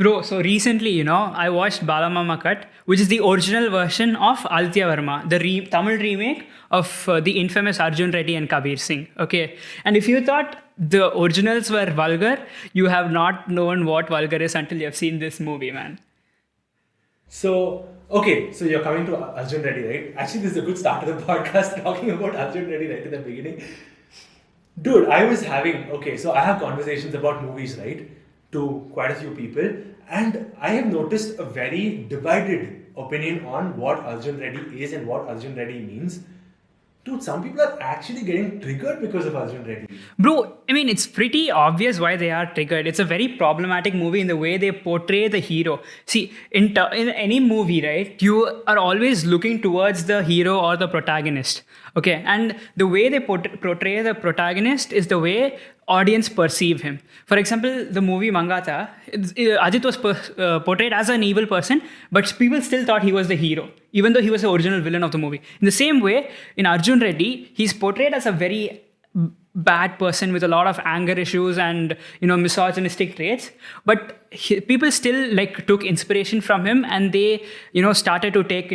Bro, so recently, I watched Balamama Cut, which is the original version of Aditya Verma, the Tamil remake of the infamous Arjun Reddy and Kabir Singh. Okay. And if you thought the originals were vulgar, you have not known what vulgar is until you have seen this movie, man. So, okay, so you're coming to Arjun Reddy, right? Actually, this is a good start to the podcast talking about Arjun Reddy right at the beginning. Dude, so I have conversations about movies, right, to quite a few people, and I have noticed a very divided opinion on what Arjun Reddy is and what Arjun Reddy means. Dude, some people are actually getting triggered because of Arjun Reddy. Bro, I mean, it's pretty obvious why they are triggered. It's a very problematic movie in the way they portray the hero. See, in any movie, right, you are always looking towards the hero or the protagonist. Okay, and the way they portray the protagonist is the way audience perceive him. For example, the movie Mangata, Ajit was portrayed as an evil person, but people still thought he was the hero, even though he was the original villain of the movie. In the same way, in Arjun Reddy, he's portrayed as a very bad person with a lot of anger issues and misogynistic traits, but people still like took inspiration from him, and they started to take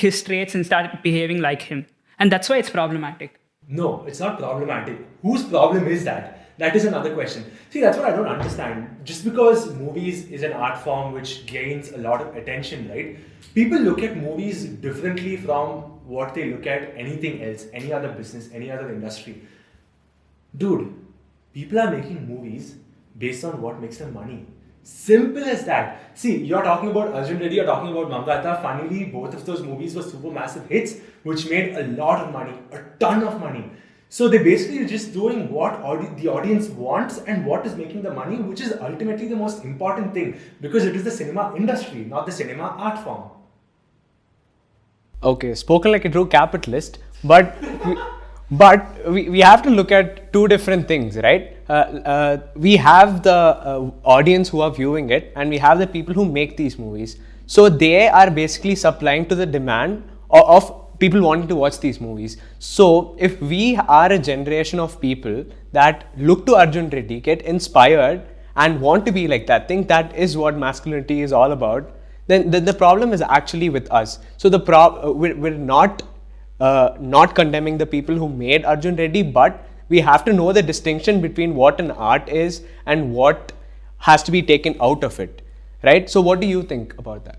his traits and start behaving like him, and that's why it's problematic. No, it's not problematic. Whose problem is that? That is another question. See, that's what I don't understand. Just because movies is an art form which gains a lot of attention, right? People look at movies differently from what they look at anything else, any other business, any other industry. Dude, people are making movies based on what makes them money. Simple as that. See, you're talking about Arjun Reddy, you're talking about Mangata. Funnily, both of those movies were super massive hits, which made a lot of money, a ton of money. So they basically are just doing what the audience wants and what is making the money, which is ultimately the most important thing because it is the cinema industry, not the cinema art form. Okay, spoken like a true capitalist, but we have to look at two different things, right? We have the audience who are viewing it, and we have the people who make these movies. So they are basically supplying to the demand of people wanting to watch these movies. So if we are a generation of people that look to Arjun Reddy, get inspired, and want to be like that, think that is what masculinity is all about, then the problem is actually with us. So we're not condemning the people who made Arjun Reddy, but we have to know the distinction between what an art is and what has to be taken out of it, right? So what do you think about that?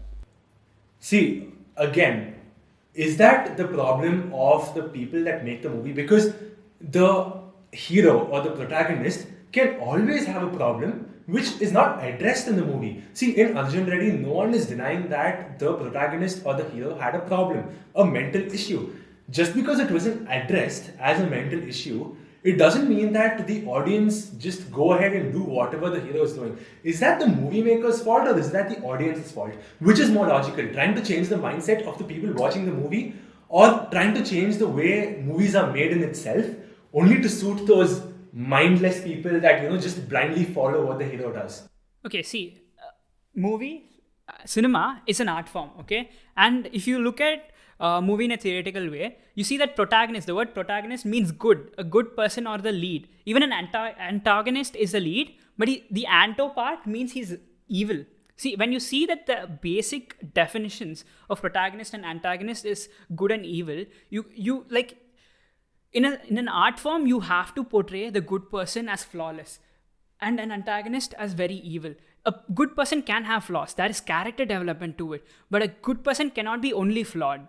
See, again, is that the problem of the people that make the movie? Because the hero or the protagonist can always have a problem which is not addressed in the movie. See, in Arjun Reddy, no one is denying that the protagonist or the hero had a problem, a mental issue. Just because it wasn't addressed as a mental issue, it doesn't mean that the audience just go ahead and do whatever the hero is doing. Is that the movie maker's fault or is that the audience's fault? Which is more logical? Trying to change the mindset of the people watching the movie or trying to change the way movies are made in itself only to suit those mindless people that just blindly follow what the hero does? Okay, see, cinema is an art form, okay? And if you look at movie in a theoretical way, you see that the word protagonist means good, a good person or the lead. Even an antagonist is a lead, but the anto part means he's evil. See, when you see that the basic definitions of protagonist and antagonist is good and evil, you like, in an art form, you have to portray the good person as flawless and an antagonist as very evil. A good person can have flaws. There is character development to it. But a good person cannot be only flawed.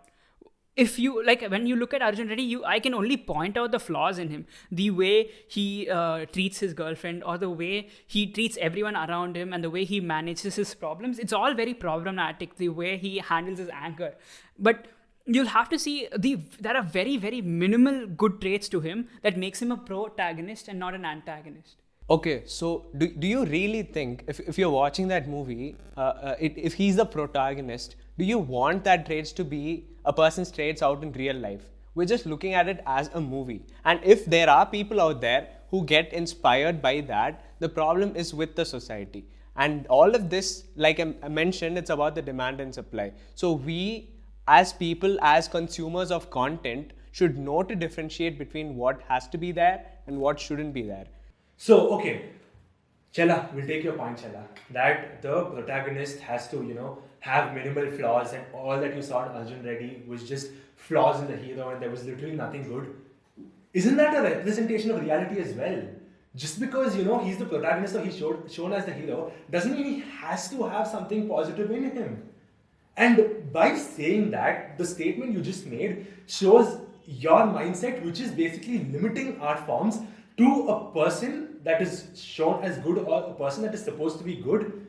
If you when you look at Arjun Reddy, I can only point out the flaws in him. The way he treats his girlfriend, or the way he treats everyone around him, and the way he manages his problems. It's all very problematic. The way he handles his anger. But you'll have to see there are very, very minimal good traits to him that makes him a protagonist and not an antagonist. Okay, so do you really think if you're watching that movie, if he's the protagonist, do you want that traits to be a person's traits out in real life? We're just looking at it as a movie. And if there are people out there who get inspired by that, the problem is with the society. And all of this, like I mentioned, it's about the demand and supply. So we, as people, as consumers of content, should know to differentiate between what has to be there and what shouldn't be there. So, okay. Chella, we'll take your point, Chella. That the protagonist has to, have minimal flaws, and all that you saw in Arjun Reddy was just flaws in the hero, and there was literally nothing good. Isn't that a representation of reality as well? Just because he's the protagonist or he's shown as the hero doesn't mean he has to have something positive in him. And by saying that, the statement you just made shows your mindset, which is basically limiting art forms to a person that is shown as good, or a person that is supposed to be good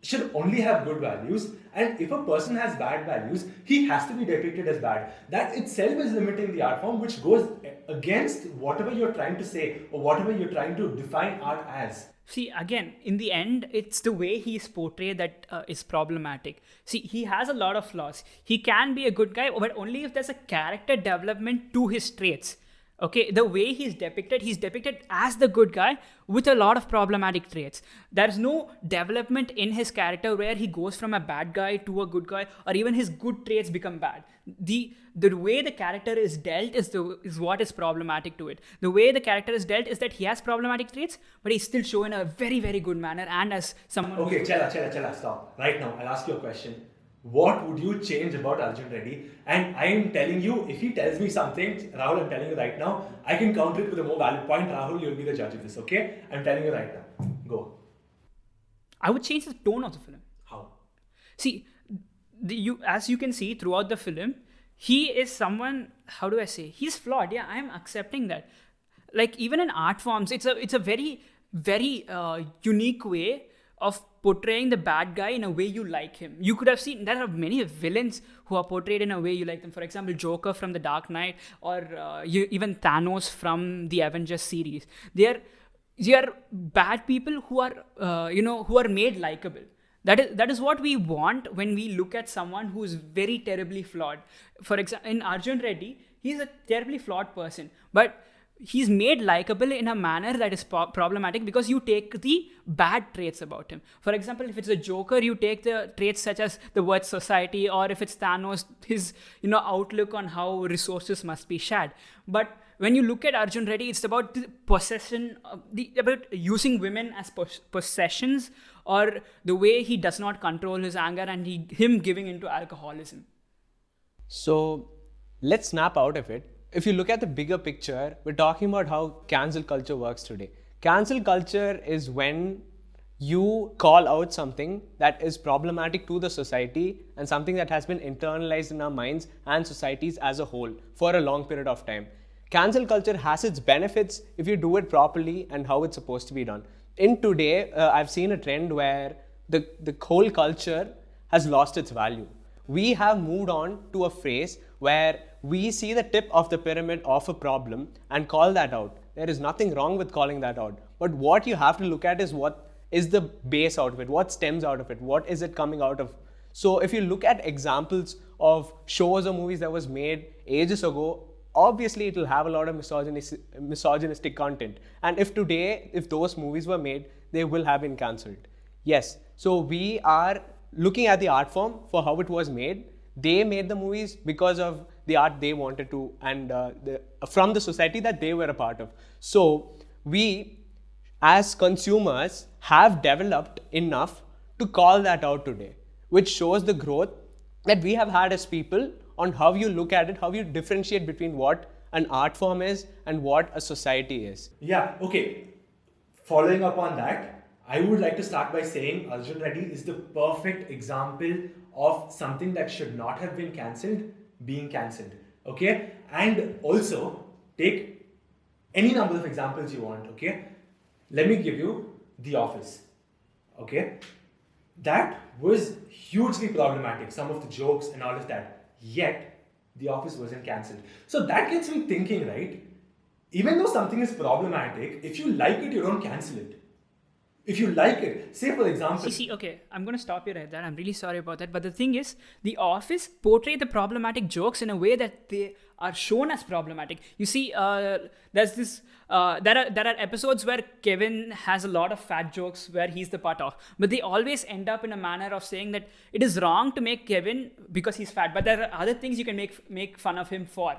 should only have good values. And if a person has bad values, he has to be depicted as bad. That itself is limiting the art form, which goes against whatever you're trying to say or whatever you're trying to define art as. See, again, in the end, it's the way he's portrayed that is problematic. See, he has a lot of flaws. He can be a good guy, but only if there's a character development to his traits. Okay, the way he's depicted as the good guy with a lot of problematic traits. There's no development in his character where he goes from a bad guy to a good guy, or even his good traits become bad. The way the character is dealt is what is problematic to it. The way the character is dealt is that he has problematic traits, but he's still shown in a very, very good manner, and as someone. Okay, Chella, stop. Right now, I'll ask you a question. What would you change about Arjun Reddy? And I am telling you, if he tells me something, Rahul, I'm telling you right now, I can counter it with a more valid point. Rahul, you'll be the judge of this, okay? I'm telling you right now. Go. I would change the tone of the film. How? See, as you can see throughout the film, he is someone, how do I say, he's flawed. Yeah, I'm accepting that. Like, even in art forms, it's a very, very unique way of portraying the bad guy in a way you like him. You could have seen, there are many villains who are portrayed in a way you like them. For example, Joker from The Dark Knight, or even Thanos from the Avengers series. They are bad people who are, who are made likable. That is what we want when we look at someone who is very terribly flawed. For example, in Arjun Reddy, he's a terribly flawed person, but he's made likable in a manner that is problematic because you take the bad traits about him. For example, if it's a Joker, you take the traits such as the word society, or if it's Thanos, his outlook on how resources must be shared. But when you look at Arjun Reddy, it's about the possession, about using women as possessions, or the way he does not control his anger, and him giving into alcoholism. So let's snap out of it. If you look at the bigger picture, we're talking about how cancel culture works today. Cancel culture is when you call out something that is problematic to the society and something that has been internalized in our minds and societies as a whole for a long period of time. Cancel culture has its benefits if you do it properly and how it's supposed to be done. In today, I've seen a trend where the whole culture has lost its value. We have moved on to a phase where we see the tip of the pyramid of a problem and call that out. There is nothing wrong with calling that out. But what you have to look at is what is the base out of it, what stems out of it, what is it coming out of. So if you look at examples of shows or movies that was made ages ago, obviously it will have a lot of misogynistic content. And if those movies were made, they will have been cancelled. Yes, so we are looking at the art form for how it was made. They made the movies because of the art they wanted to, and from the society that they were a part of. So we, as consumers, have developed enough to call that out today, which shows the growth that we have had as people on how you look at it, how you differentiate between what an art form is and what a society is. Yeah, okay. Following up on that, I would like to start by saying Arjun Reddy is the perfect example of something that should not have been cancelled being cancelled. Okay? And also, take any number of examples you want. Okay? Let me give you The Office. Okay? That was hugely problematic, some of the jokes and all of that. Yet, The Office wasn't cancelled. So that gets me thinking, right? Even though something is problematic, if you like it, you don't cancel it. If you like it, say for example... See, okay, I'm going to stop you right there. I'm really sorry about that. But the thing is, The Office portray the problematic jokes in a way that they are shown as problematic. You see, there's this... there are episodes where Kevin has a lot of fat jokes where he's the part of. But they always end up in a manner of saying that it is wrong to make Kevin because he's fat. But there are other things you can make fun of him for.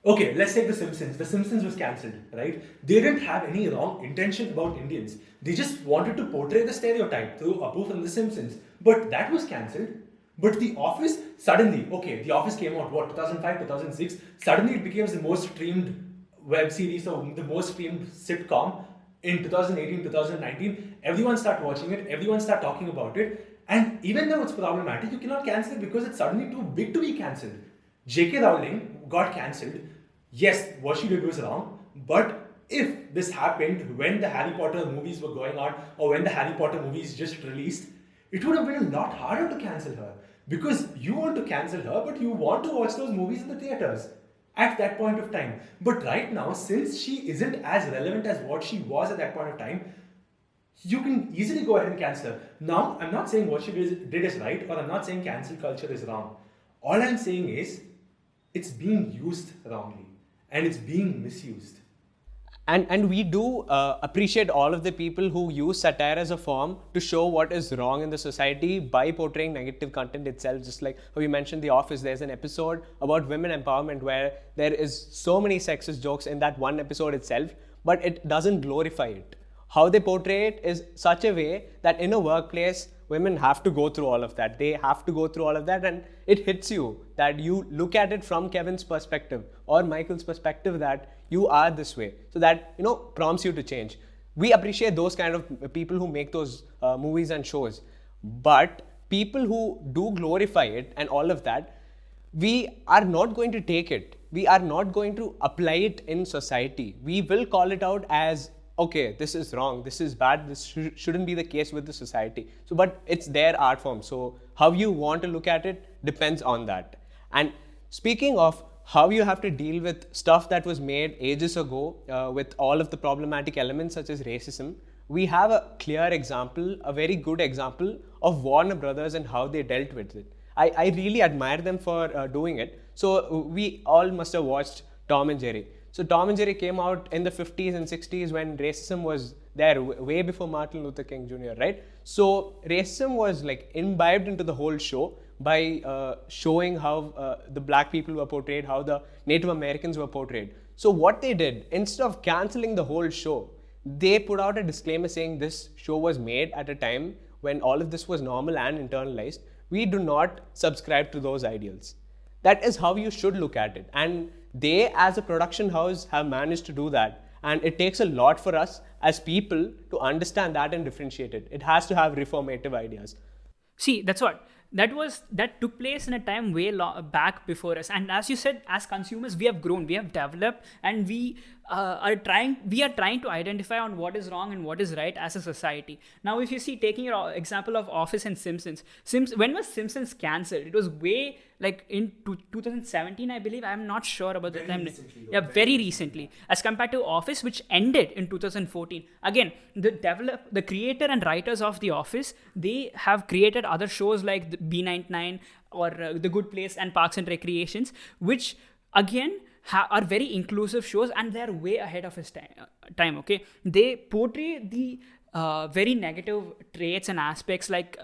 Okay, let's take The Simpsons. The Simpsons was cancelled, right? They didn't have any wrong intention about Indians. They just wanted to portray the stereotype through Apu from The Simpsons. But that was cancelled. But The Office, suddenly, okay, The Office came out, what, 2005, 2006? Suddenly it became the most streamed web series or the most streamed sitcom in 2018, 2019. Everyone started watching it, everyone started talking about it. And even though it's problematic, you cannot cancel it because it's suddenly too big to be cancelled. J.K. Rowling got cancelled. Yes, what she did was wrong, but if this happened when the Harry Potter movies were going on or when the Harry Potter movies just released, it would have been a lot harder to cancel her because you want to cancel her, but you want to watch those movies in the theaters at that point of time. But right now, since she isn't as relevant as what she was at that point of time, you can easily go ahead and cancel her. Now, I'm not saying what she did is right, or I'm not saying cancel culture is wrong. All I'm saying is it's being used wrongly and it's being misused. And we do appreciate all of the people who use satire as a form to show what is wrong in the society by portraying negative content itself. Just like how you mentioned The Office, there's an episode about women empowerment where there is so many sexist jokes in that one episode itself, but it doesn't glorify it. How they portray it is such a way that in a workplace, women have to go through all of that. They have to go through all of that, and it hits you that you look at it from Kevin's perspective or Michael's perspective that you are this way. So that, prompts you to change. We appreciate those kind of people who make those movies and shows. But people who do glorify it and all of that, we are not going to take it. We are not going to apply it in society. We will call it out as, okay, this is wrong, this is bad, this shouldn't be the case with the society. So, but it's their art form. So how you want to look at it depends on that. And speaking of how you have to deal with stuff that was made ages ago with all of the problematic elements such as racism, we have a clear example, a very good example of Warner Brothers and how they dealt with it. I really admire them for doing it. So we all must have watched Tom and Jerry. So Tom and Jerry came out in the 50s and 60s when racism was there way before Martin Luther King Jr., right? So racism was like imbibed into the whole show by showing how the black people were portrayed, how the Native Americans were portrayed. So what they did, instead of cancelling the whole show, they put out a disclaimer saying this show was made at a time when all of this was normal and internalized. We do not subscribe to those ideals. That is how you should look at it. And they, as a production house, have managed to do that. And it takes a lot for us as people to understand that and differentiate it. It has to have reformative ideas. See, that's what that took place in a time way back before us. And as you said, as consumers, we have grown, we have developed, and we are trying to identify on what is wrong and what is right as a society. Now, if you see, taking your example of Office and Simpsons, when was Simpsons cancelled? It was way like in 2017, I believe. I'm not sure about the time. Yeah, very recently, as compared to Office, which ended in 2014. Again, the creator and writers of The Office, they have created other shows like the B99 or The Good Place and Parks and Recreations, which again are very inclusive shows, and they're way ahead of his time. Okay, they portray the very negative traits and aspects like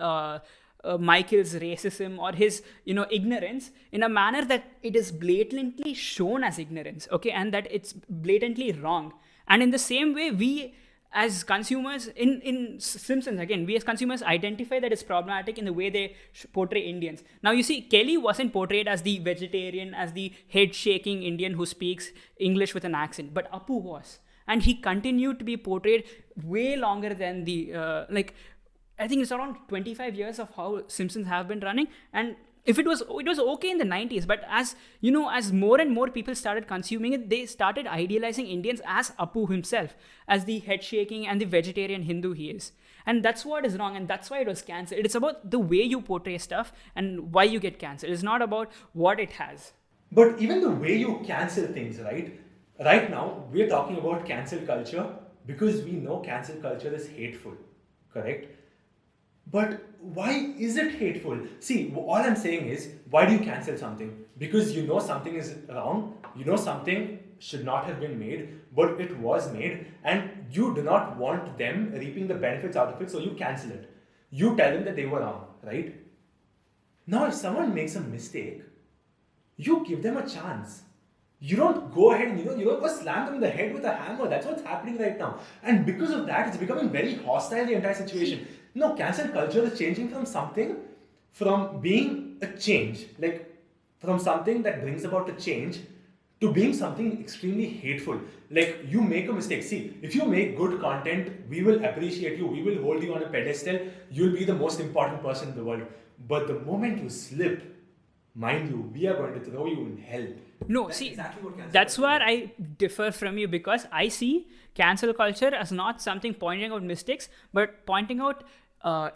Michael's racism or his ignorance in a manner that it is blatantly shown as ignorance, okay, and that it's blatantly wrong. And in the same way, we as consumers in Simpsons, again, we as consumers identify that it's problematic in the way they portray Indians. Now you see, Kelly wasn't portrayed as the vegetarian, as the head shaking Indian who speaks English with an accent, but Apu was, and he continued to be portrayed way longer than the I think it's around 25 years of how Simpsons have been running. And if it was okay in the 90s, but as more and more people started consuming it, they started idealizing Indians as Apu himself, as the head shaking and the vegetarian Hindu he is. And that's what is wrong, and that's why it was cancelled. It's about the way you portray stuff and why you get cancelled. It's not about what it has. But even the way you cancel things, right now we're talking about cancel culture because we know cancel culture is hateful, correct? But why is it hateful? See, all I'm saying is, why do you cancel something? Because you know something is wrong, you know something should not have been made, but it was made, and you do not want them reaping the benefits out of it, so you cancel it. You tell them that they were wrong, right? Now, if someone makes a mistake, you give them a chance. you don't go ahead and you don't go slam them in the head with a hammer. That's what's happening right now. And because of that, it's becoming very hostile, the entire situation. No, cancel culture is changing from being a change, like from something that brings about a change to being something extremely hateful. Like you make a mistake. See, if you make good content, we will appreciate you, we will hold you on a pedestal, you'll be the most important person in the world. But the moment you slip, mind you, we are going to throw you in hell. No, That's see, exactly what cancel that's culture where I differ from you, because I see cancel culture as not something pointing out mistakes, but pointing out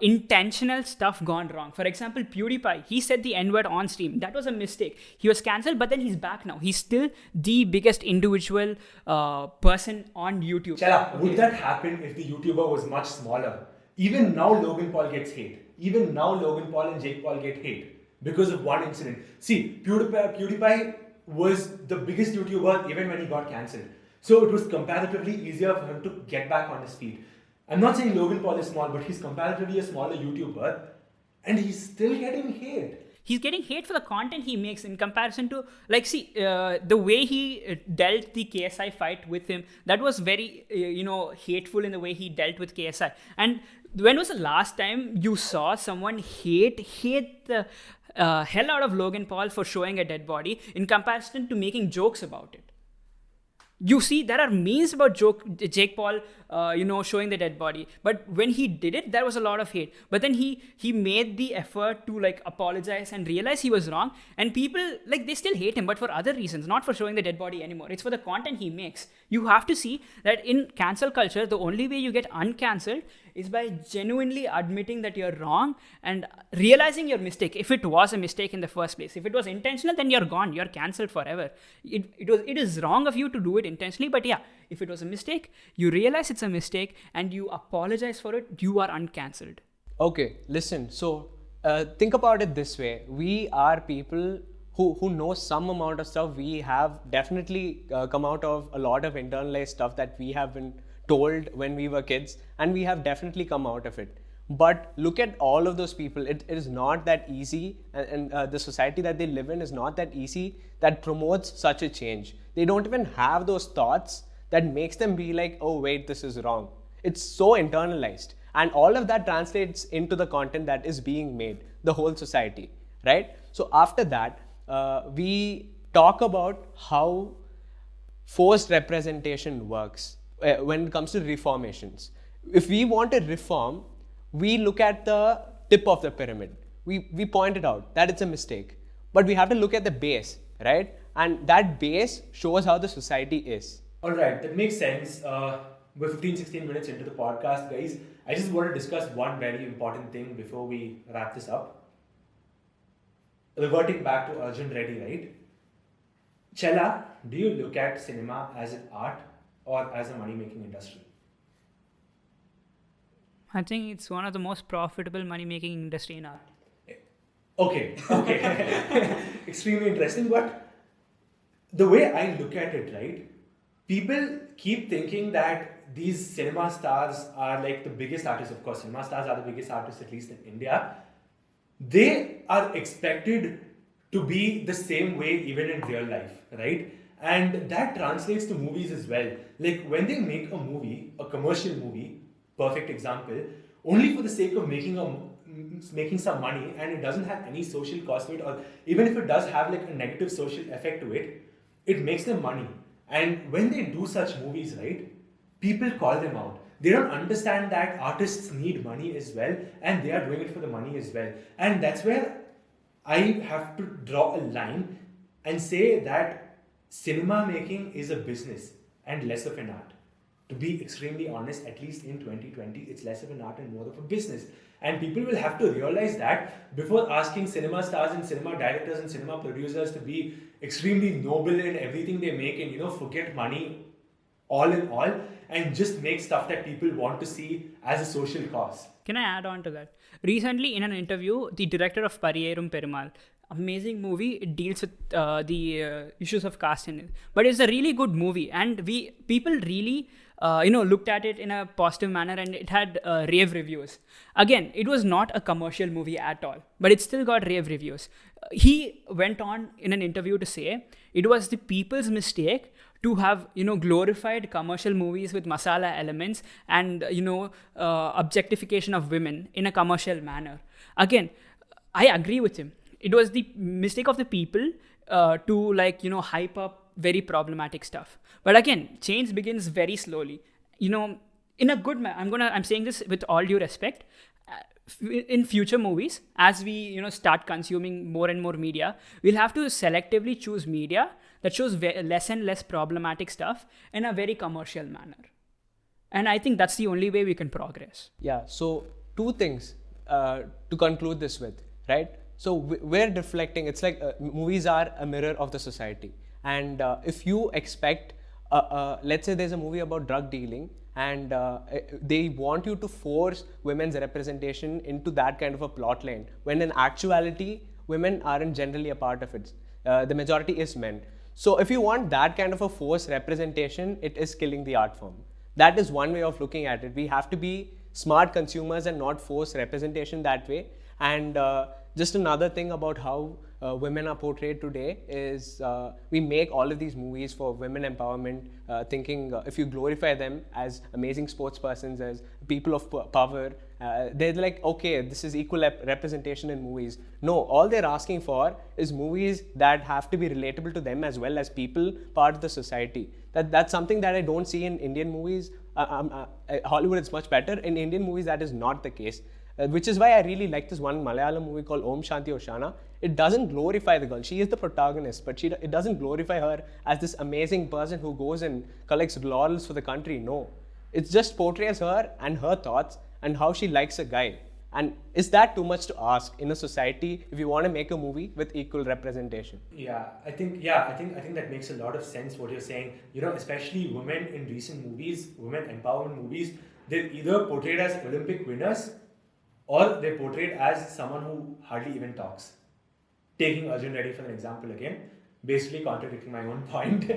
intentional stuff gone wrong. For example, PewDiePie, he said the N-word on stream. That was a mistake. He was cancelled, but then he's back now. He's still the biggest individual person on YouTube. Chala, would that happen if the YouTuber was much smaller? Even now, Logan Paul gets hate. Even now, Logan Paul and Jake Paul get hate because of one incident. See, PewDiePie was the biggest YouTuber even when he got cancelled. So it was comparatively easier for him to get back on his feet. I'm not saying Logan Paul is small, but he's comparatively a smaller YouTuber and he's still getting hate. He's getting hate for the content he makes in comparison to, like, see, the way he dealt the KSI fight with him, that was very, hateful in the way he dealt with KSI. And when was the last time you saw someone hate the hell out of Logan Paul for showing a dead body in comparison to making jokes about it? You see, there are memes about Jake Paul, showing the dead body. But when he did it, there was a lot of hate. But then he made the effort to apologize and realize he was wrong. And people they still hate him, but for other reasons, not for showing the dead body anymore. It's for the content he makes. You have to see that in cancel culture, the only way you get uncancelled is by genuinely admitting that you're wrong and realizing your mistake. If it was a mistake in the first place, if it was intentional, then you're gone. You're cancelled forever. It is wrong of you to do it intentionally, but yeah, if it was a mistake, you realize it's a mistake and you apologize for it, you are uncancelled. Okay, listen. So think about it this way. We are people who know some amount of stuff. We have definitely come out of a lot of internalized stuff that we have been told when we were kids, and we have definitely come out of it. But look at all of those people. It is not that easy, and the society that they live in is not that easy that promotes such a change. They don't even have those thoughts that makes them be like, oh wait, this is wrong. It's so internalized, and all of that translates into the content that is being made, the whole society, right? So after that, we talk about how forced representation works when it comes to reformations. If we want to reform, we look at the tip of the pyramid. We pointed out that it's a mistake, but we have to look at the base, right? And that base shows how the society is. All right, that makes sense. We're 16 minutes into the podcast, guys. I just want to discuss one very important thing before we wrap this up. Reverting back to Arjun Reddy, right? Chella, do you look at cinema as an art or as a money-making industry? I think it's one of the most profitable money-making industry in art. Okay. Extremely interesting, but the way I look at it, right? People keep thinking that these cinema stars are like the biggest artists. Of course, cinema stars are the biggest artists, at least in India. They are expected to be the same way even in real life, right? And that translates to movies as well. Like when they make a movie, a commercial movie, perfect example, only for the sake of making some money, and it doesn't have any social cost to it, or even if it does have like a negative social effect to it, it makes them money. And when they do such movies, right, people call them out. They don't understand that artists need money as well, and they are doing it for the money as well. And that's where I have to draw a line and say that cinema making is a business and less of an art. To be extremely honest, at least in 2020, it's less of an art and more of a business. And people will have to realize that before asking cinema stars and cinema directors and cinema producers to be extremely noble in everything they make and, forget money all in all and just make stuff that people want to see as a social cause. Can I add on to that? Recently, in an interview, the director of Pariyerum Perumal, amazing movie, it deals with the issues of caste in it. But it's a really good movie, and people really looked at it in a positive manner, and it had rave reviews. Again, it was not a commercial movie at all, but it still got rave reviews. He went on in an interview to say it was the people's mistake to have glorified commercial movies with masala elements and objectification of women in a commercial manner. Again, I agree with him. It was the mistake of the people to hype up very problematic stuff. But again, change begins very slowly. In a good I'm saying this with all due respect. In future movies, as we start consuming more and more media, we'll have to selectively choose media that shows less and less problematic stuff in a very commercial manner. And I think that's the only way we can progress. Yeah, so two things to conclude this with, right? So we're reflecting, it's like movies are a mirror of the society. And if you expect, let's say there's a movie about drug dealing, and they want you to force women's representation into that kind of a plot line, when in actuality, women aren't generally a part of it. The majority is men. So if you want that kind of a forced representation, it is killing the art form. That is one way of looking at it. We have to be smart consumers and not force representation that way. And just another thing about how women are portrayed today is we make all of these movies for women empowerment, thinking if you glorify them as amazing sports persons, as people of power, they're like, okay, this is equal representation in movies. No, all they're asking for is movies that have to be relatable to them as well as people, part of the society. That's something that I don't see in Indian movies. Hollywood is much better. In Indian movies, that is not the case. Which is why I really like this one Malayalam movie called Om Shanti Oshana. It doesn't glorify the girl. She is the protagonist, but it doesn't glorify her as this amazing person who goes and collects laurels for the country. No. It just portrays her and her thoughts and how she likes a guy. And is that too much to ask in a society if you want to make a movie with equal representation? I think that makes a lot of sense what you're saying. Especially women in recent movies, women empowerment movies, they're either portrayed as Olympic winners or they're portrayed as someone who hardly even talks. Taking Arjun Reddy for an example again, basically contradicting my own point.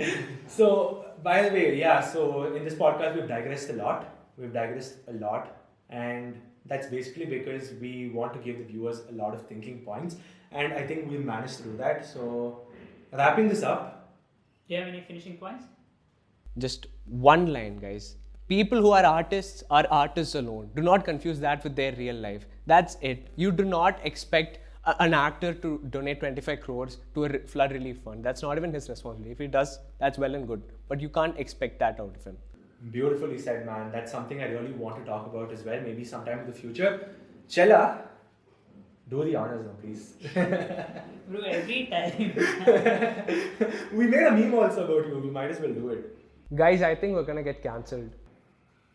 So, by the way, so in this podcast we've digressed a lot. And that's basically because we want to give the viewers a lot of thinking points. And I think we'll manage to do that. So, wrapping this up. Do you have any finishing points? Just one line, guys. People who are artists alone. Do not confuse that with their real life. That's it. You do not expect an actor to donate 25 crores to a flood relief fund. That's not even his responsibility. If he does, that's well and good. But you can't expect that out of him. Beautifully said, man. That's something I really want to talk about as well. Maybe sometime in the future. Chella, do the honors now, please. Bro, every time. We made a meme also about you. We might as well do it. Guys, I think we're gonna get cancelled.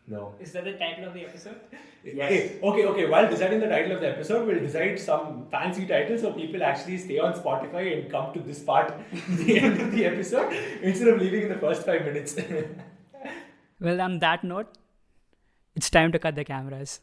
No. Is that the title of the episode? Yes. Okay. While deciding the title of the episode, we'll decide some fancy title so people actually stay on Spotify and come to this part, the end of the episode, instead of leaving in the first 5 minutes. Well, on that note, it's time to cut the cameras.